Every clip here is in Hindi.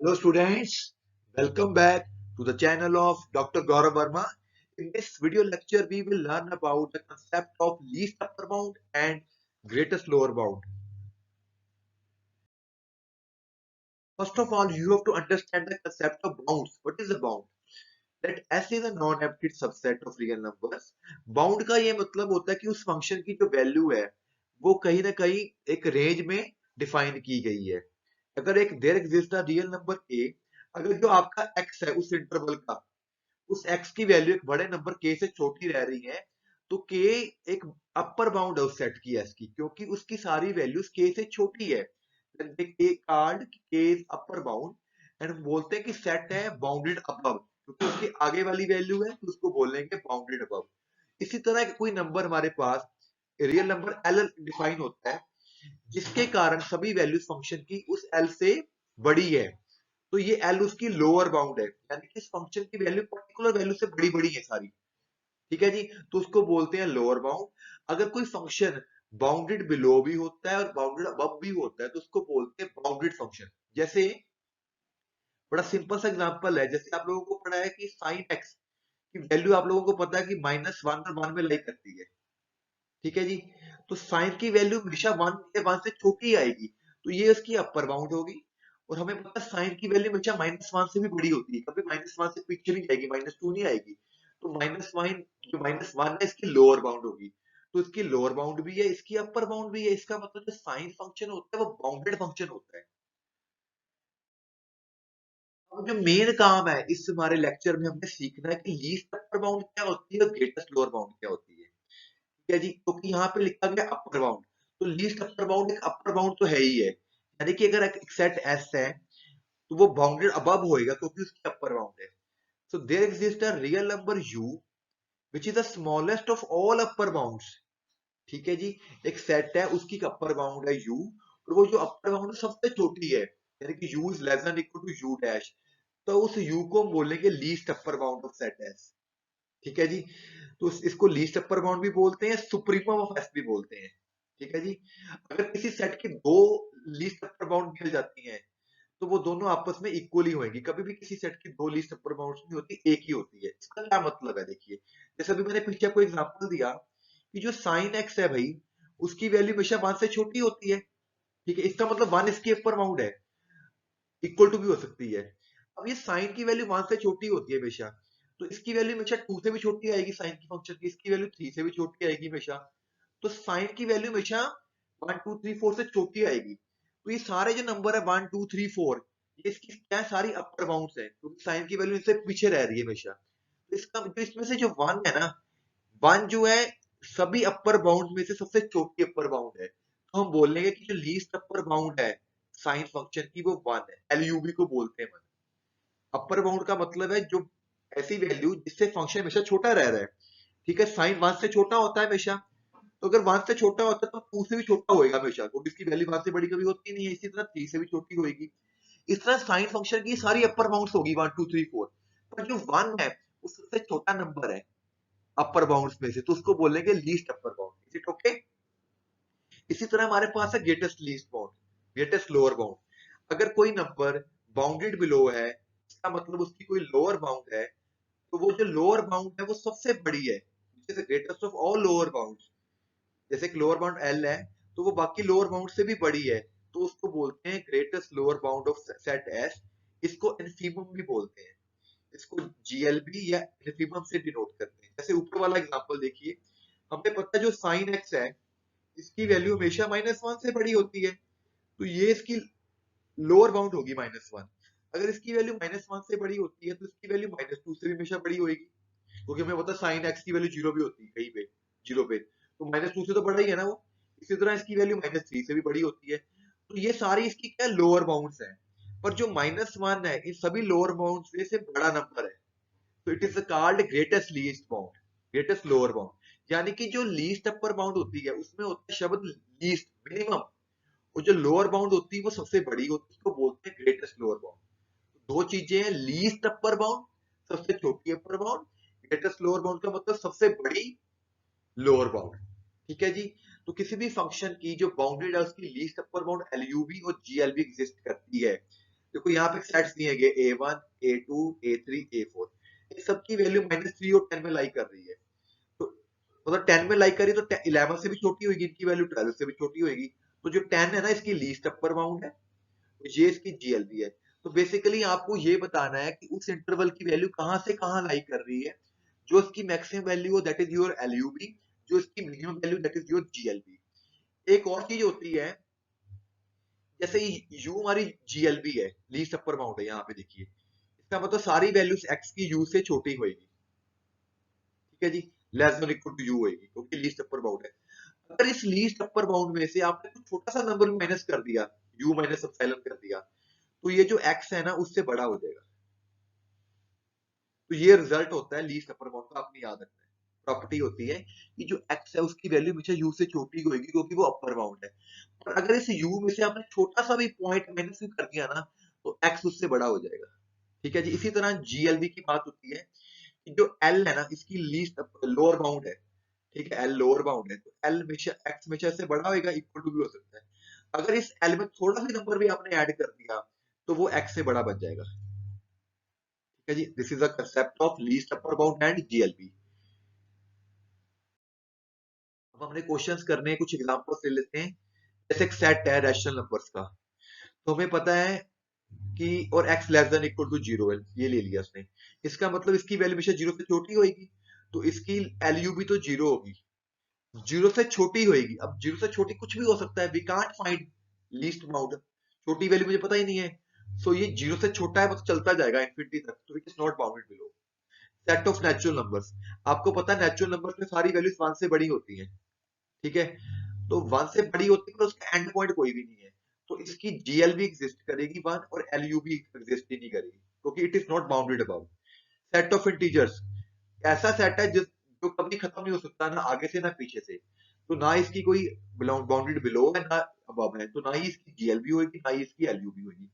Hello students, welcome back to the channel of Dr. Gaurav Verma. In this video lecture, we will learn about the concept of least upper bound and greatest lower bound. First of all, you have to understand the concept of bounds. What is a bound? That S is a non-empty subset of real numbers. Bound का ये मतलब होता है कि उस फंक्शन की जो वैल्यू है वो कहीं ना कहीं एक रेंज में डिफाइन की गई है. अगर एक there exist a real number A, अगर जो आपका x है उस इंटरवल का, उस x की वैल्यू एक बड़े नंबर k से छोटी रह रही है, तो k एक अपर बाउंड है उस सेट की s की, क्योंकि उसकी सारी वैल्यूज k से छोटी है. k card k is upper bound and बोलते हैं कि सेट है बाउंडेड अबव, क्योंकि उसकी आगे वाली वैल्यू है तो उसको बोलेंगे बाउंडेड अबव. इसी तरह कोई नंबर हमारे पास रियल नंबर l डिफाइन होता है जिसके कारण सभी वैल्यूज फंक्शन की उस l से बड़ी है, तो ये एल उसकी लोअर बाउंड है, यानी कि इस फंक्शन की वैल्यू पर्टिकुलर वैल्यू से बड़ी बड़ी है सारी. ठीक है जी, तो उसको बोलते हैं लोअर बाउंड. अगर कोई फंक्शन बाउंडेड बिलो भी होता है और बाउंडेड अबव भी होता है तो उसको बोलते हैं बाउंडेड फंक्शन. जैसे बड़ा सिंपल सा एग्जांपल है, जैसे आप लोगों को पढ़ा है कि साइन एक्स की वैल्यू आप लोगों को पता है कि -1 और 1 में लाई करती है. ठीक है जी, तो साइन की वैल्यू हमेशा 1 से छोटी आएगी, तो ये उसकी अपर बाउंड होगी. और हमें पता है साइन की वैल्यू हमेशा -1 से भी बड़ी होती है, कभी -1 से पीछे नहीं जाएगी, -2 नहीं आएगी. तो -1, जो -1 है इसकी लोअर बाउंड होगी. तो इसकी लोअर बाउंड भी है, इसकी अपर बाउंड भी है. इसका मतलब जो साइन फंक्शन होता है वो बाउंडेड फंक्शन होता है. अब जो मेन काम है इस हमारे लेक्चर में हमने सीखना है कि लीस्ट अपर बाउंड क्या होती है और ग्रेटेस्ट लोअर बाउंड क्या होती है. ठीक है जी, क्योंकि यहाँ पे लिखा गया अपर बाउंड, तो लीस्ट अपर बाउंड एक अपर बाउंड तो है ही है. यानी कि अगर एक सेट एस है तो वो बाउंडेड अबव होएगा क्योंकि उसकी अपर बाउंड है. So there exist a real number u which is the smallest of all upper bounds. ठीक है जी, एक सेट है उसकी अपर बाउंड है u, और वो जो अपर बाउंड है सबसे छोटी है, यानी कि u is less than equal to u dash, तो उस u को हम बोलेंगे least upper bound of set S. ठीक है जी, तो इसको लीस्ट अपर बाउंड भी बोलते हैं, सुप्रीमम ऑफ एस भी बोलते हैं. ठीक है जी, अगर किसी सेट की दो लीस्ट अपर बाउंड मिल जाती हैं तो वो दोनों आपस में इक्वली होंगी. कभी भी किसी सेट की दो लीस्ट अपर बाउंड्स नहीं होती, एक ही होती है. इसका क्या मतलब है, देखिए जैसे अभी मैंने पीछे आपको एग्जांपल दिया कि जो साइन एक्स है भाई, उसकी वैल्यू हमेशा 1 से छोटी होती है. ठीक है, इसका मतलब 1 इसकी अपर बाउंड है, इक्वल टू भी हो सकती है. अब ये साइन की वैल्यू 1 से छोटी होती है हमेशा, तो इसकी वैल्यू हमेशा 2 से भी छोटी आएगी साइन की फंक्शन की, इसकी वैल्यू 3 से भी छोटी आएगी हमेशा. तो साइन की वैल्यू हमेशा 1 2 3 4 से छोटी आएगी. तो ये सारे जो नंबर है 1 2 3 4, ये इसकी क्या है, सारी अपर बाउंड्स है, क्योंकि साइन की वैल्यू इससे पीछे रह रही है हमेशा. तो इसका जो इसमें से जो 1 है ना, 1 जो है सभी अपर बाउंड में से सबसे छोटी अपर बाउंड है, तो हम बोलेंगे कि जो लीस्ट अपर बाउंड है साइन फंक्शन की वो 1 है, एलयूवी को बोलते हैं 1. अपर बाउंड का मतलब है जो ऐसी वैल्यू जिससे फंक्शन हमेशा छोटा रह रहा है. ठीक है, साइन 1 से छोटा होता है हमेशा, तो अगर 1 से छोटा होता है तो 2 से भी छोटा होएगा हमेशा, क्योंकि इसकी वैल्यू 1 से बड़ी कभी होती नहीं है. इसी तरह 3 से भी छोटी होएगी. इस तरह साइन फंक्शन की सारी अपर बाउंड्स होगी 1 2 3 4, पर जो 1 है वो सबसे छोटा नंबर है अपर बाउंड्स में से, तो उसको बोलेंगे least upper bound. Is it okay? इसी तरह हमारे पास है greatest least bound, greatest lower bound. अगर कोई नंबर बाउंडेड बिलो है, इसका मतलब उसकी कोई लोअर बाउंड है, तो वो जो लोअर बाउंड है वो सबसे बड़ी है, जैसे greatest of all lower bound. जैसे एक लोअर बाउंड एल है तो वो बाकी लोअर बाउंड से भी बड़ी है, तो उसको बोलते हैं greatest lower bound of set S. इसको इनफीमम भी बोलते हैं, इसको जीएलबी या इनफीमम से डिनोट करते हैं. जैसे ऊपर वाला एग्जांपल देखिए, हमें पता है जो साइन एक्स है इसकी वैल्यू हमेशा -1 से बड़ी होती है, तो ये इसकी लोअर बाउंड होगी -1. अगर इसकी वैल्यू -1 से बड़ी होती है तो इसकी वैल्यू -2 से भी हमेशा बड़ी होगी, क्योंकि हमें पता है साइन एक्स की वैल्यू जीरो भी होती है कहीं पे, जीरो पे, तो -2 से तो बड़ा ही है ना वो. इसी तरह इसकी वैल्यू -3 से भी बड़ी होती है. तो ये सारी इसकी क्या लोअर बाउंड्स हैं, पर जो -1 है इन सभी लोअर बाउंड्स में से बड़ा नंबर है, तो it is called greatest least bound, greatest lower bound. यानी कि जो लीस्ट अपर बाउंड होती है उसमें होता है शब्द लीस्ट, मिनिमम, और जो लोअर बाउंड होती है वो सबसे बड़ी होती है, उसको बोलते हैं ग्रेटेस्ट लोअर बाउंड. दो चीजें हैं, लीस्ट अपर बाउंड सबसे छोटी upper bound, greatest lower bound का मतलब सबसे बड़ी लोअर बाउंड. ठीक है जी, तो किसी भी फंक्शन की जो बाउंडेड है उसकी लीस्ट अपर बाउंड एलयूवी और जीएलवी एग्जिस्ट करती है. देखो यहाँ पे सेट्स दिए गए A1, A2, A3, A4, इन सबकी वैल्यू -3 और 10 में लाई कर रही है। तो मतलब 10 में लाई करी तो 11 से भी छोटी होगी, इनकी वैल्यू 12 से भी छोटी होगी। तो जो 10 है ना, इसकी लीस्ट अपर बाउंड है, ये इसकी जीएलबी है। तो बेसिकली आपको ये बताना है कि उस इंटरवल की वैल्यू कहां से कहां लाई कर रही है। जो इसकी मैक्सिमम वैल्यू हो दैट इज योर एलयूबी, जो इसकी minimum value that is your GLB. एक और चीज होती है, जैसे यू हमारी जीएलबी है, लीस्ट अपर बाउंड है, यहाँ पे देखिए, इसका मतलब सारी वैल्यूज एक्स की यू से छोटी होगी, ठीक है जी, less than equal to U होगी, क्योंकि लीस्ट अपर बाउंड है। अगर इस लीस्ट अपर बाउंड में से आपने कुछ छोटा सा नंबर माइनस कर दिया, यू माइनस एप्सिलॉन कर दिया, तो ये जो एक्स है ना उससे बड़ा हो जाएगा। तो ये रिजल्ट होता है लीस्ट अपर बाउंड का, आपने याद रखना है। प्रॉपर्टी होती है कि जो एक्स है उसकी वैल्यू हमेशा यू से छोटी होगी, क्योंकि वो अपर बाउंड है। और अगर इस यू में से आपने छोटा सा भी पॉइंट माइनस कर दिया ना, तो एक्स उससे बड़ा हो जाएगा, ठीक है जी। इसी तरह जीएलबी की बात होती है कि जो एल है ना, इसकी लीस्ट लोअर बाउंड है, ठीक है, एल लोअर बाउंड है, तो एल हमेशा एक्स हमेशा से बड़ा होगा, इक्वल टू भी हो सकता है। अगर इस एल में थोड़ा सा नंबर भी आपने ऐड कर दिया, तो वो एक्स से बड़ा बन जाएगा, ठीक है जी। This is the concept of least upper bound and GLB. अब हमने क्वेश्चंस करने हैं, कुछ एग्जांपल्स ले लेते हैं। जैसे एक सेट है रैशनल नंबर्स का, तो हमें पता है कि और x less than equal to zero है, ये ले लिया उसने। इसका मतलब इसकी वैल्यू हमेशा जीरो से छोटी होगी, तो इसकी एलयू भी तो जीरो होगी, जीरो से छोटी होगी। अब जीरो से छोटी कुछ भी हो सकता है, we can't find least bound, छोटी वैल्यू मुझे पता ही नहीं है। सो ये जीरो से छोटा है, बस चलता जाएगा इंफिनिटी तक, तो it is not bounded below. Set of natural numbers, आपको पता है नेचुरल नंबर्स में सारी वैल्यूज वन से बड़ी होती हैं, ठीक है। तो वन से बड़ी होती है, पर उसका एंड पॉइंट कोई भी नहीं है, तो इसकी जीएल भी एग्जिस्ट करेगी वन, और एलयू भी एग्जिस्ट ही नहीं करेगी, क्योंकि it is not bounded about. Set of integers, ऐसा सेट है जिस जो कभी खत्म नहीं हो सकता, ना आगे से ना पीछे से, तो ना इसकी कोई बाउंडेड बिलो है ना अबव है, तो ना ही इसकी जीएलबी होगी ना ही इसकी एलयू भी होगी।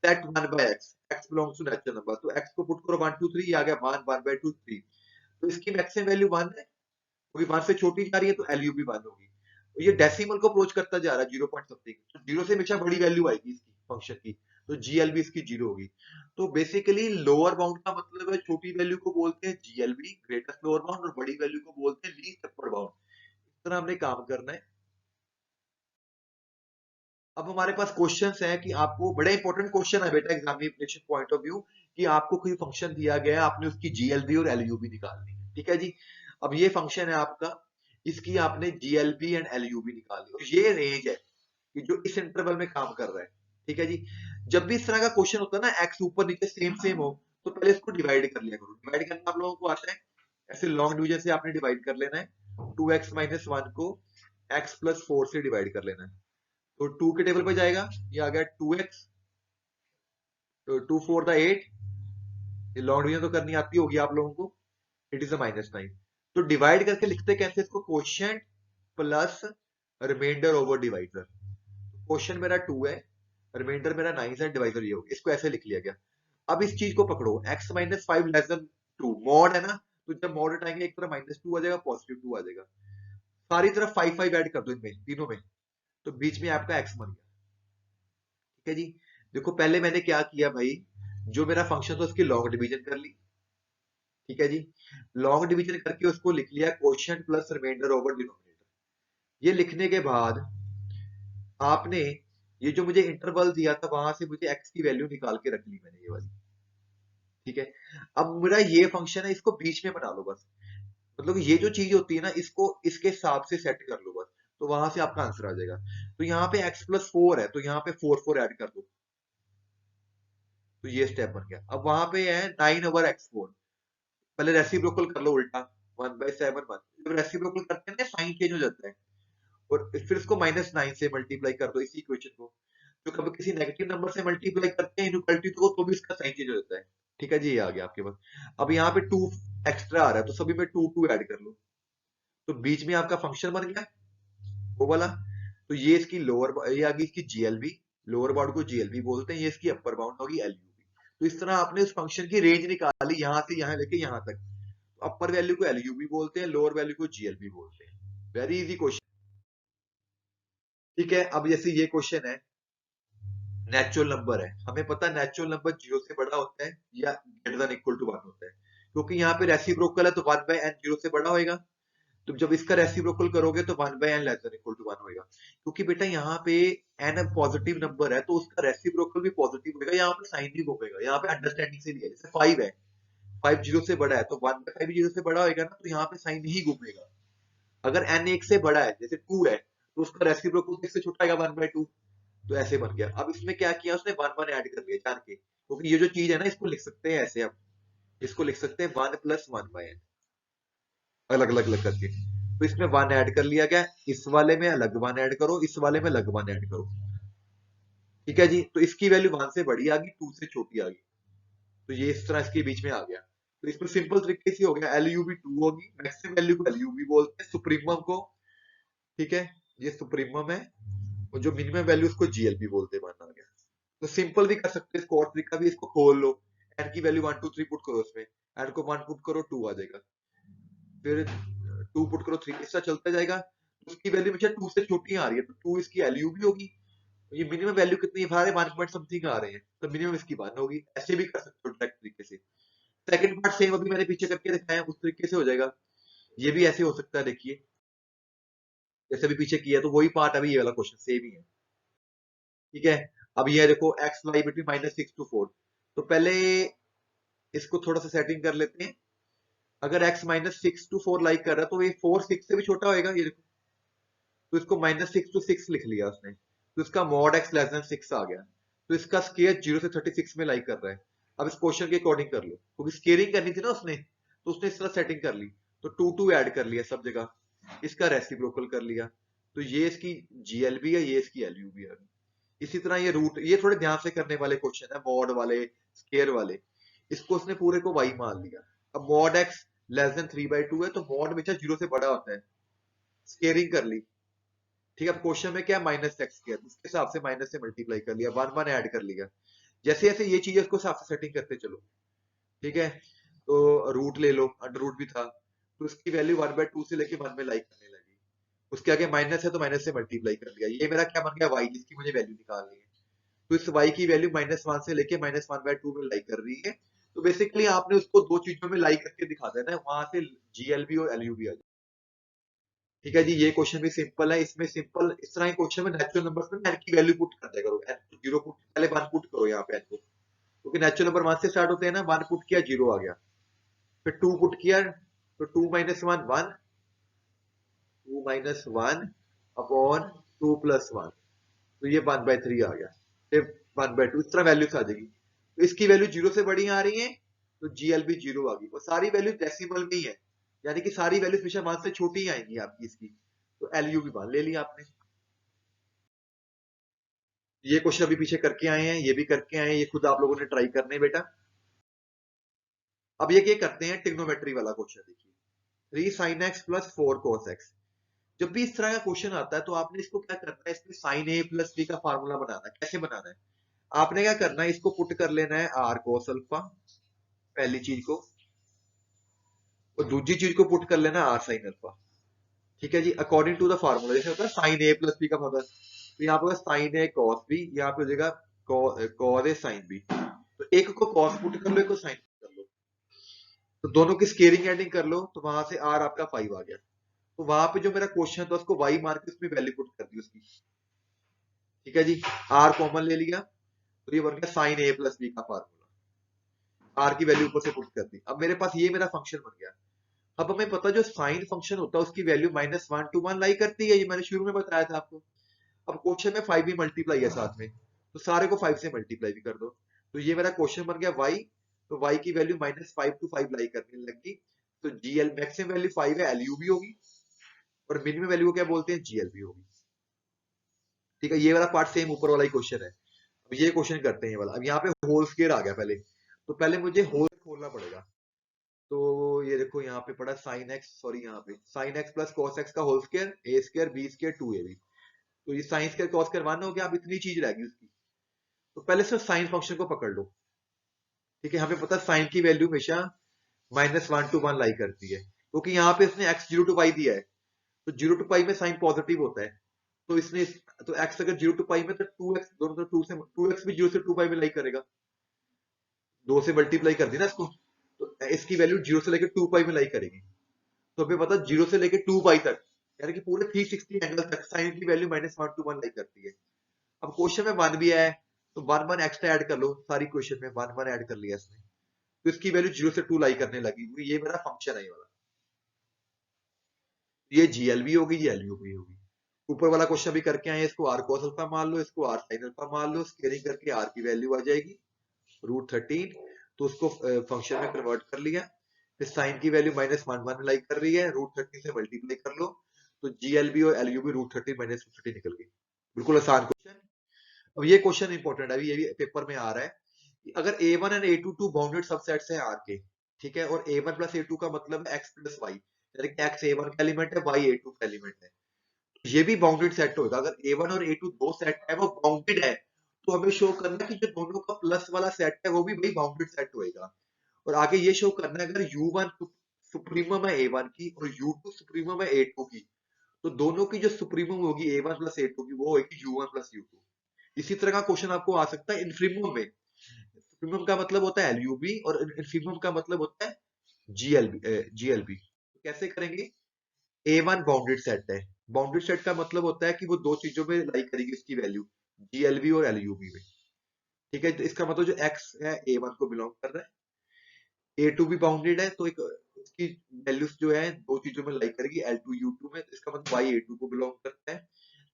Set one by X, X belongs to natural number, तो एक्स को पुट करो 1 2 3, आ गया 1 1 बाय 2 3, तो इसकी मैक्सिमम वैल्यू 1 है, क्योंकि 1 से छोटी जा रही है, तो एलयू भी 1 होगी। तो ये डेसिमल को अप्रोच करता जा रहा है, 0 पॉइंट समथिंग, तो जीरो से हमेशा बड़ी वैल्यू आएगी इसकी फंक्शन की, तो जीएलबी इसकी जीरो होगी। तो बेसिकली लोअर बाउंड का मतलब है छोटी वैल्यू को बोलते हैं जीएलबी, ग्रेटेस्ट लोअर बाउंड, और बड़ी वैल्यू को बोलते हैं लीस्ट अपर बाउंड। इस तरह हमने काम करना है। अब हमारे पास क्वेश्चंस हैं कि आपको, बड़े इंपॉर्टेंट क्वेश्चन है बेटा एग्जामिनेशन पॉइंट ऑफ व्यू, कि आपको कोई फंक्शन दिया गया है, आपने उसकी जीएलबी और एलयूबी निकालनी है, ठीक है जी। अब ये फंक्शन है आपका, इसकी आपने जीएलबी एंड एलयूबी निकाली, और ये रेंज है कि जो इस इंटरवल में काम कर रहा है, ठीक है जी। जब भी इस तरह का क्वेश्चन होता है ना, एक्स ऊपर नीचे सेम सेम हो, तो पहले इसको डिवाइड कर लिया करो। डिवाइड करना आप लोगों को आता है, ऐसे लॉन्ग डिवीजन से आपने डिवाइड कर लेना है। 2x माइनस 1 को x प्लस 4 से डिवाइड कर लेना है, तो 2 के टेबल पे जाएगा, ये आ गया 2x, तो 2 4 द 8, ये लॉन्ग डिवीजन तो करनी आती होगी आप लोगों को, इट इज अ -9। तो डिवाइड करके लिखते कैसे इसको, quotient plus remainder over divisor. Question मेरा 2 है, रिमाइंडर मेरा 9 है, डिवाइजर ये होगा, इसको ऐसे लिख लिया गया। अब इस चीज को पकड़ो, x minus 5 less than 2, mod है ना, तो जब मॉड हटाएंगे एक तरफ -2 आ जाएगा, +2 आ जाएगा, सारी तरफ 5 5 ऐड कर दो इनमें तीनों में, तो बीच में आपका x बन गया, ठीक है जी। देखो पहले मैंने क्या किया भाई, जो मेरा फंक्शन था उसकी लॉन्ग डिवीजन कर ली, ठीक है जी। लॉन्ग डिवीजन करके उसको लिख लिया quotient plus remainder over denominator. ये लिखने के बाद आपने ये जो मुझे इंटरवल दिया था, वहां से मुझे x की वैल्यू निकाल के रख ली मैंने, ये वाली, ठीक है। अब मेरा ये फंक्शन है, इसको बीच में बना लो बस, मतलब ये जो चीज होती है ना, इसको इसके हिसाब से सेट कर लो बस, तो वहां से आपका आंसर आ जाएगा। तो यहाँ पे x प्लस 4 है, तो यहाँ पे 4 4 ऐड कर दो, तो ये स्टेप बन गया। अब वहां पे है 9 ओवर x4, पहले रेसिप्रोकल कर लो उल्टा, 1/7 1, जब रेसिप्रोकल करते हैं ना साइन चेंज हो जाता है, और फिर इसको -9 से मल्टीप्लाई कर दो इसी इक्वेशन को। तो कभी किसी नेगेटिव नंबर से मल्टीप्लाई करते हैं इनइक्वालिटी को, तो भी इसका साइन चेंज हो जाता है, ठीक है जी। ये आ गया आपके पास। अब यहाँ पे 2 एक्स्ट्रा आ रहा है, तो सभी में 2 2 ऐड कर लो, तो बीच में आपका फंक्शन बन गया वो वाला। तो ये इसकी लोअर, ये आ गई इसकी जीएलबी, लोअर बाउंड को जीएलबी बोलते हैं, ये इसकी अपर बाउंड होगी एलयूबी। तो इस तरह आपने उस फंक्शन की रेंज निकाली, यहां से यहां लेके यहां तक। अपर वैल्यू को एलयूबी बोलते हैं, लोअर वैल्यू को जीएलबी बोलते हैं। वेरी इजी क्वेश्चन, ठीक है। अब जैसे ये क्वेश्चन है, नेचुरल नंबर है, हमें पता है नेचुरल नंबर 0 से बड़ा होता है या ग्रेटर देन इक्वल टू 1 होता है, क्योंकि यहाँ पे रेसिप्रोकल है तो 1 बाय n 0 से बड़ा होएगा। तो जब इसका रेसिप्रोकल करोगे तो 1 by n less than equal to 1 होएगा, क्योंकि बेटा यहाँ पे n पॉजिटिव नंबर है तो उसका रेसिप्रोकल भी पॉजिटिव होएगा, यहाँ पे साइन भी घूमेगा, यहाँ पे अंडरस्टैंडिंग से लिया, जैसे 5 है, 5 0 से बड़ा है तो 1 बाय 5 0 से बड़ा होएगा ना, तो यहाँ पे साइन ही घूमेगा। अगर n 1 से बड़ा है जैसे 2 है तो उसका रेसिप्रोकल किससे छोटा आएगा, 1 बाय 2। तो ऐसे बन गया। अब इसमें क्या किया उसने, 1 1 ऐड कर लिया जान के, क्योंकि ये जो चीज है ना इसको लिख सकते हैं ऐसे, अब इसको लिख सकते हैं 1 प्लस 1 बाय n, अलग अलग अलग करके। तो इसमें 1 ऐड कर लिया गया, इस वाले में अलग 1 ऐड करो, इस वाले में अलग 1 ऐड करो। ठीक है जी, तो इसकी वैल्यू 1 से बड़ी आ गई, 2 से छोटी आ गई, तो ये इस तरह इसके बीच में आ गया। तो इसमें सिंपल तरीके से हो गया, एलयू भी 2 होगी, मैक्सिमम वैल्यू को एलयू भी बोलते हैं, सुप्रीमम को, ठीक है, ये सुप्रीमम है, और जो मिनिमम वैल्यू उसको जीएलपी बोलते हैं, माना गया। तो सिंपल भी कर सकते हैं इसको, और तरीका भी, इसको खोल लो, एन की वैल्यू 1 2 3 पुट करो, उसमें एन को 1 पुट करो 2 आ जाएगा, फिर 2 पुट करो 3, इसका चलता जाएगा। तो उसकी वैल्यू हमेशा 2 से छोटी आ रही है तो 2 इसकी एलयू भी होगी। तो ये मिनिमम वैल्यू कितनी है, हमारे 1 पॉइंट समथिंग आ रहे हैं, तो मिनिमम इसकी 1 होगी। ऐसे भी कर सकते हो डायरेक्ट तरीके से। सेकंड पार्ट सेम अभी मैंने पीछे करके दिखाया, उस तरीके से हो जाएगा। ये भी ऐसे हो सकता है, देखिए जैसे भी पीछे किया, तो वही पार्ट अभी ये वाला क्वेश्चन सेम ही है। ठीक है, अब ये देखो एक्स वाई बिटवीन -6 to 4, तो पहले इसको थोड़ा सा सेटिंग कर लेते हैं। अगर x -6 to 4 लाइक कर रहा है तो ये 4 6 से भी छोटा होएगा, ये देखो, तो इसको -6 to 6 लिख लिया उसने, तो इसका मॉड x लेस देन 6 आ गया, तो इसका स्केयर 0 से 36 में लाइक कर रहा है। अब इस क्वेश्चन के अकॉर्डिंग कर लो, क्योंकि स्केयरिंग करनी थी ना उसने, तो उसने इस तरह सेटिंग कर ली, तो 2 2 ऐड कर लिया सब जगह, इसका रेसिप्रोकल कर लिया, तो ये इसकी जीएलबी है, ये इसकी एलयूबी है। इसी तरह ये रूट, ये थोड़े ध्यान से करने वाले क्वेश्चन है, मॉड वाले, स्केयर वाले, इसको उसने पूरे को y मान लिया। अब मॉड x लेस देन 3/2 है तो मॉड हमेशा 0 से बड़ा होता है, स्केयरिंग कर ली। ठीक है, अब क्वेश्चन में क्या है, -x स्केयर, उसके हिसाब से माइनस से मल्टीप्लाई कर लिया, 1 1 ऐड कर लिया। जैसे जैसे ये चीजें उसको हिसाब से सेटिंग करते चलो। ठीक है, तो रूट ले लो, अंडर रूट भी था, तो उसकी वैल्यू 1/2 से लेके 1 में लाइक करने लगी, उसके आगे माइनस है तो माइनस से मल्टीप्लाई कर लिया, ये मेरा क्या बन गया, y, जिसकी मुझे वैल्यू निकालनी है। तो इस y की वैल्यू -1 से लेके -1/2 में लाई कर रही है। तो बेसिकली आपने उसको दो चीजों में लाई करके दिखा देना है, वहां से जीएलबी और एलयूबी आ जाए। ठीक है जी, ये क्वेश्चन भी सिंपल है। इसमें सिंपल इस तरह के क्वेश्चन में नेचुरल नंबर्स में n की वैल्यू पुट कर दिया करो, n 0 पुट, पहले 1 पुट करो यहाँ पे n को, क्योंकि नेचुरल नंबर 1 से स्टार्ट होते हैं ना, 1 पुट किया 0 आ गया, फिर 2 पुट किया तो 2 - 1 1, 2 - 1 अपॉन 2 + 1, तो ये 1/3 आ गया, फिर 1/2, इस तरह वैल्यूज आ जाएगी। तो इसकी वैल्यू 0 से बड़ी आ रही है तो जीएलबी 0 आ गई, और सारी वैल्यू डेसिमल में ही है, यानी कि सारी वैल्यू हमेशा 1 से छोटी ही आएंगी आपकी इसकी, तो एलयू भी मान ले लिया आपने। ये क्वेश्चन अभी पीछे करके आए हैं, ये भी करके आए हैं, ये खुद आप लोगों ने ट्राई करने हैं बेटा। अब ये क्या करते हैं, ट्रिग्नोमेट्री वाला क्वेश्चन देखिए, 3 sin x + 4 cos x। जब भी इस तरह का क्वेश्चन आता है तो आपने इसको क्या करना है, इसमें sin a + b का फार्मूला बनाना है। कैसे बनाना है, आपने क्या करना है, इसको पुट कर लेना है r cos अल्फा, पहली चीज को, और दूसरी चीज को पुट कर लेना r sin अल्फा। ठीक है जी, अकॉर्डिंग टू द फार्मूला, जैसे होता है sin a + b का फार्मूला, तो यहाँ पे sin a cos b, यहाँ पे हो जाएगा cos a sin b। तो एक को cos पुट कर लो, एक को sin पुट कर लो, तो दोनों की स्केयरिंग एडिंग कर लो, तो वहां से r आपका 5 आ गया। तो वहां पे जो मेरा क्वेश्चन था उसको y मार के उसमें वैल्यू पुट कर दी उसकी। ठीक है जी, r कॉमन ले लिया, तो ये बन गया sin a + b का फार्मूला, r की वैल्यू ऊपर से पुट कर दी। अब मेरे पास ये मेरा फंक्शन बन गया। अब हमें पता जो साइन फंक्शन होता है उसकी वैल्यू -1 to 1 लाई करती है, ये मैंने शुरू में बताया था आपको। अब क्वेश्चन में 5 भी मल्टीप्लाई है साथ में, तो सारे को 5 से मल्टीप्लाई भी कर दो, तो ये मेरा क्वेश्चन बन गया y, तो y की वैल्यू -5 to 5 लाई करने लगी, तो जीएल मैक्सिमम वैल्यू 5 है, एलयू भी होगी, और मिनिमम वैल्यू को क्या बोलते हैं, जीएल भी होगी। ठीक है, ये वाला पार्ट सेम ऊपर वाला ही क्वेश्चन है। अब ये क्वेश्चन करते हैं ये वाला। अब यहाँ पे होल स्केयर आ गया पहले, तो पहले मुझे होल खोलना पड़ेगा। तो ये देखो यहाँ पे पड़ा sin x, सॉरी यहाँ पे sin x + cos x का whole square, a square b square 2ab, तो ये sin स्क्वायर cos स्क्वायर 1 हो गया। अब इतनी चीज रहेगी उसकी, तो पहले सिर्फ sin फंक्शन को पकड़ लो। ठीक है, यहाँ पे पता है sin की वैल्यू हमेशा -1 to 1 लाई करती है, क्योंकि यहाँ पे इसने x 0 to y दिया है, तो 0 to पाई में साइन पॉजिटिव होता है, तो इसने तो x अगर 0 टू पाई में तो 2x दोनों तो 2 से 2x भी 0 से 2 पाई में लाई करेगा, 2 से मल्टीप्लाई कर दी ना इसको, तो इसकी वैल्यू 0 से लेकर 2 पाई में लाई करेगी। तो हमें पता 0 से लेकर 2 पाई तक यानी कि पूरे 360 एंगल तक साइन की वैल्यू -1 to 1 लाई करती है। अब क्वेश्चन में 1 भी आया है तो 1 1 एक्स्ट्रा ऐड कर लो, सारी क्वेश्चन में 1 1 ऐड कर लिया इसने, तो इसकी वैल्यू 0 से 2 लाई करने लगी, क्योंकि ये मेरा फंक्शन है ये वाला। ये GLB होगी, ये LUB होगी। ऊपर वाला क्वेश्चन भी करके आए, इसको r cos अल्फा मान लो, इसको r sin अल्फा मान लो, स्केलिंग करके r की वैल्यू आ जाएगी √13, तो उसको फंक्शन में कन्वर्ट कर लिया, फिर साइन की वैल्यू -1 लाई कर रही है, √13 से मल्टीप्लाई कर लो, तो GLB और LUB √13 -230 निकल गई। बिल्कुल आसान क्वेश्चन। अब ये क्वेश्चन इंपॉर्टेंट है, अभी ये भी पेपर में आ रहा है कि अगर A1 and A2 two bounded subsets हैं R के, ठीक है, और A1 प्लस A2 का मतलब है x प्लस y, यानी कि x A1 का एलिमेंट है, y A2 का एलिमेंट है, ये भी बाउंडेड सेट होगा। अगर A1 और A2 दो सेट है वो बाउंडेड है, तो हमें शो करना है कि जो दोनों का प्लस वाला सेट है वो भी भाई बाउंडेड सेट होएगा। और आगे ये शो करना है अगर U1 सुप्रीमम है A1 की और U2 सुप्रीमम है A2 की, तो दोनों की जो सुप्रीमम होगी A1 प्लस A2 की वो होगी U1 प्लस U2। इसी तरह का क्वेश्चन आपको आ सकता है इन्फीमम में। सुप्रीमम का मतलब होता है LUB और इन्फीमम का मतलब होता है GLB। तो कैसे करेंगे? A1 बाउंडेड सेट है, बाउंडेड सेट का मतलब होता है कि वो दो चीजों में लाई करेगी उसकी वैल्यू, GLB और LUB में, ठीक है। तो इसका मतलब जो x है A1 को बिलोंग कर रहा है, A2 भी बाउंडेड है, तो एक उसकी वैल्यूज जो है दो चीजों में लाई करेगी, L2 U2 में, तो इसका मतलब y A2 को बिलोंग करता है।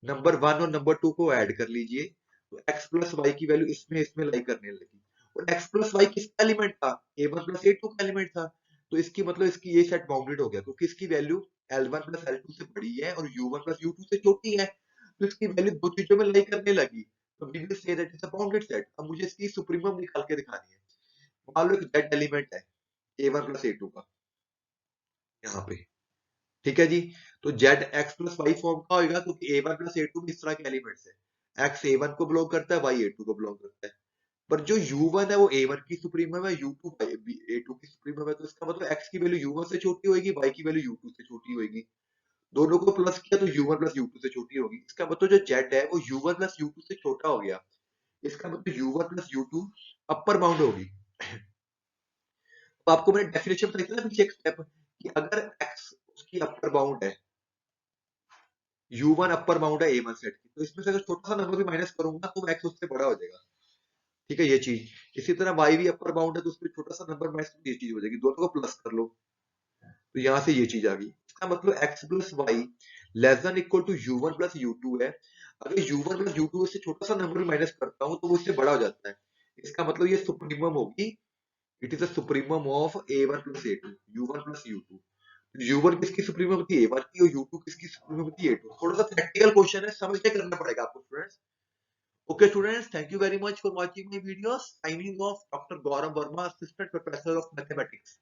नंबर 1 और नंबर 2 को ऐड कर लीजिए, तो x प्लस वाई की वैल्यू इसमें इसमें लाई करने लगी, और x प्लस वाई किसका एलिमेंट था? A1 प्लस A2 का एलिमेंट था, तो इसकी मतलब इसकी ये सेट बाउंडेड हो गया, क्योंकि इसकी वैल्यू L1 प्लस L2 से बड़ी है और U1 प्लस U2 से छोटी है, तो इसकी वैल्यू दो चीजों में लाई करने लगी, तो we will say that is a bounded set. अब मुझे इसकी सुप्रीमम निकाल के दिखानी है। मान लो एक z एलिमेंट है A1 प्लस A2 का यहाँ पे, ठीक है जी। तो z x plus y form का होगा, क्योंकि A1 प्लस A2 इस तरह के एलिमेंट्स है, x A1 को बिलोंग करता है, y A2 को बिलोंग करता है। पर जो U1 है वो A1 की सुप्रीमम है, U2 A2 की सुप्रीमम है, तो इसका मतलब x की वैल्यू U1 से छोटी होगी, y की वैल्यू U2 से छोटी होगी। दोनों को प्लस किया तो U1 प्लस U2 से छोटी होगी, इसका मतलब जो z है वो U1 प्लस U2 से छोटा हो गया, इसका मतलब U1 plus U2 upper bound होगी। तो आपको मैंने डेफिनेशन बताई थी ना पीछे एक स्टेप, कि अगर x उसकी अपर बाउंड है, U1 अपर बाउंड है A1 सेट की, तो इसमें से अगर छोटा सा नंबर भी माइनस करूंगा तो x उससे बड़ा हो जाएगा, ठीक है, ये चीज। इसी तरह y भी अपर बाउंड है, तो उसमें छोटा सा नंबर माइनस, ये चीज हो जाएगी, दोनों को प्लस कर लो, तो यहां से ये चीज आ गई। इसका मतलब x plus y less than equal to U1 plus U2 है। अगर U1 प्लस U2 से छोटा सा नंबर माइनस करता हूँ तो वो इससे बड़ा हो जाता है, इसका मतलब ये सुप्रीमम होगी, it is a supremum of A1 plus A2, U1 plus U2। U1 किसकी सुप्रीमम थी? A1 की, और U2 किसकी सुप्रीमम थी? A2। थोड़ा सा प्रैक्टिकल क्वेश्चन है, समझ के करना पड़ेगा आपको students. Okay students, thank you very much for watching my videos. Signing off, Dr. Gaurav Verma, Assistant Professor of Mathematics.